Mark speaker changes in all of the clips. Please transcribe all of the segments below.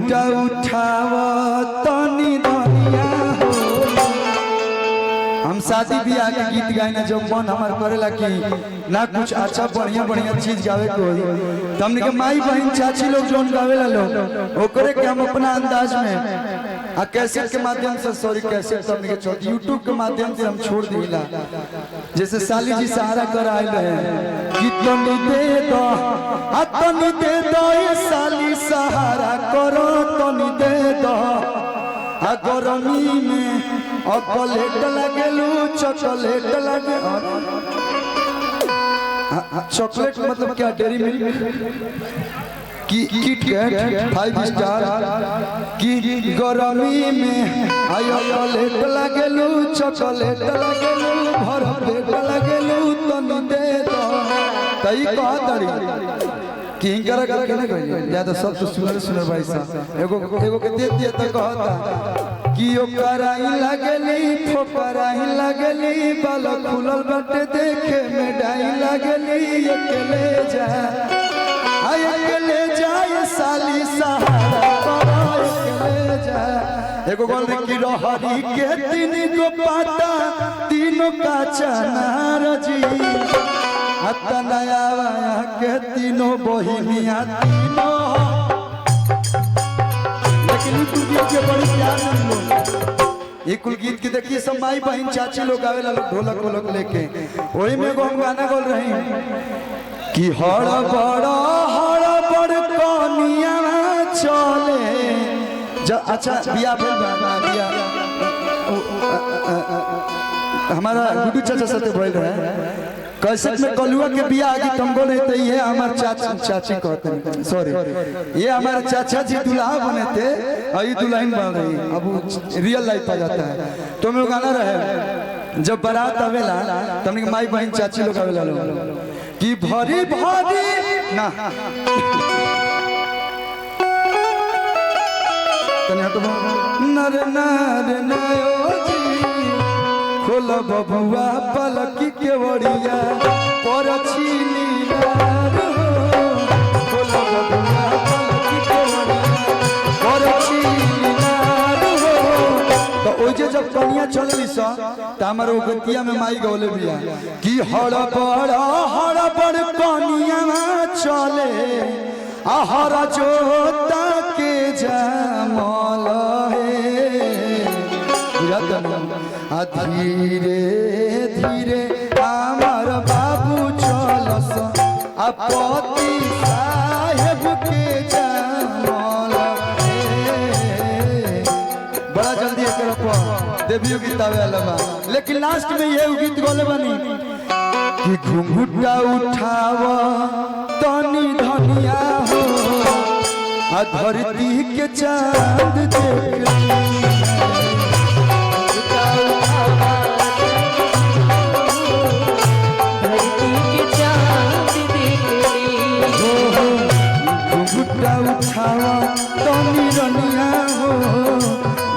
Speaker 1: घुंघुटा उठाव तनी दुनिया हो। हम शादी ब्याह के गीत गाइना जब मन हमार करेला कि ना कुछ अच्छा बढ़िया बढ़िया चीज गावे को तो हमने के माई बहन चाची लोग जोन गावेला लोग ओकरे के हम अपना अंदाज में कैसेट के माध्यम से सॉरी कैसेट तो हमने के यूट्यूब के माध्यम से हम छोड़ दिला। जैसे साली जी सहारा कर आए हैं कि तनी दे दो तनी दे दो ये साली सहारा करो तनी दे दो गरमी में चॉकलेट लगेलू चॉकलेट लगे चॉकलेट मतलब क्या dairy milk Kit Kat 5 star की गरमी में आयो चॉकलेट लगेलू चॉकलेट लगेलू भर पेट लगेलू तनी दे दो तई कह तरी किंकर करके ना कहिए या तो सब तो सुनर भाई साहब एगो के दे दिया तो कहता कि ओ कराई लगली ठोकराई लगली बाल खुलल बाटे देखे में डाई लगली अकेले जा आय अकेले जा ये साली सहारा पर अकेले जा एगो गोल की रहरी के तीन गो पाता तीनों का चनार जी नया के तीनों बहिनिया तीनों लेकिन के बड़ी प्यार नहीं कुल गीत की देखिए सब माई बहन चाची लोग आवेला लोग ढोलक वोलक लेके वही में हम गाना बोल रहे हैं कि हड़ बड़ कनिया चले अच्छा बिया बिया हमारा गुड्डू चाचा साथे बोल रहे हैं कैसे में कलुआ के बिया आगे तुमको नहीं तो ये हमारे चाची कहते हैं सॉरी ये हमारे चाचा जी दुल्हा बने थे और ये दुल्हन बन रही अब रियल लाइफ आ जाता है तो मैं गाना रहे जब बारात आवेला तो हमने माई बहन चाची लोग आवेला कि भरी भरी ना नर नर नयो खोल बबुआ पलकी के वड़िया पर खोल बबुआ पलकी के वड़िया पर तो ओजे जब कनिया चलली सा त हमर ओगतिया में माई गौले बिया कि हड़ बड़ कनिया चले आहरा जोता के जामल धीरे धीरे हमार बाबू चलस अपती साहेब के जामल बड़ा जल्दी देवियों गीत आवेला लेकिन लास्ट में ये गीत गोले बनी कि घुंघुटा उठाव तनी धनिया हो धरती के चांद देख उठावा तनी रनिया हो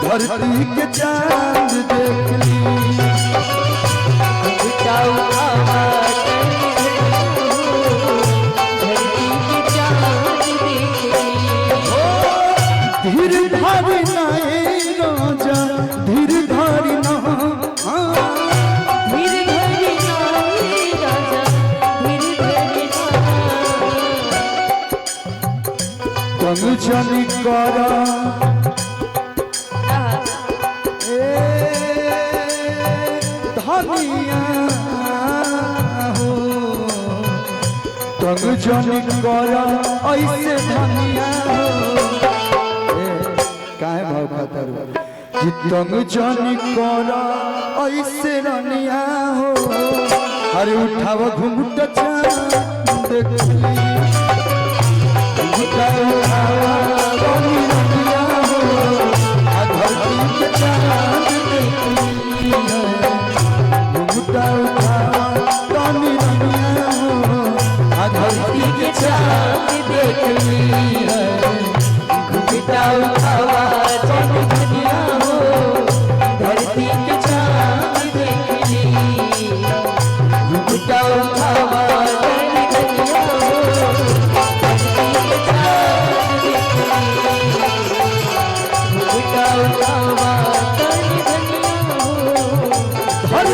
Speaker 1: धरती के चांद देख ली धीर धारी नाई रोजा धीर धारी ना जनी कर धनिया हो तंग जनी कर ऐसे धनिया हो काहे भाव खातर कि तंग जनी कर ऐसे रनिया हो अरे उठाव घुंघुटा चांद देखली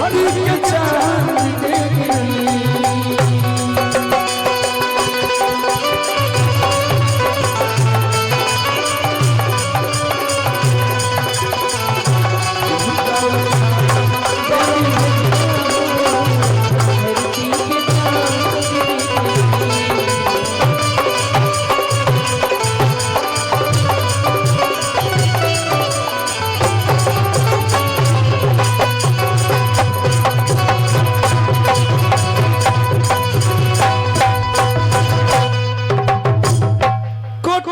Speaker 1: हरी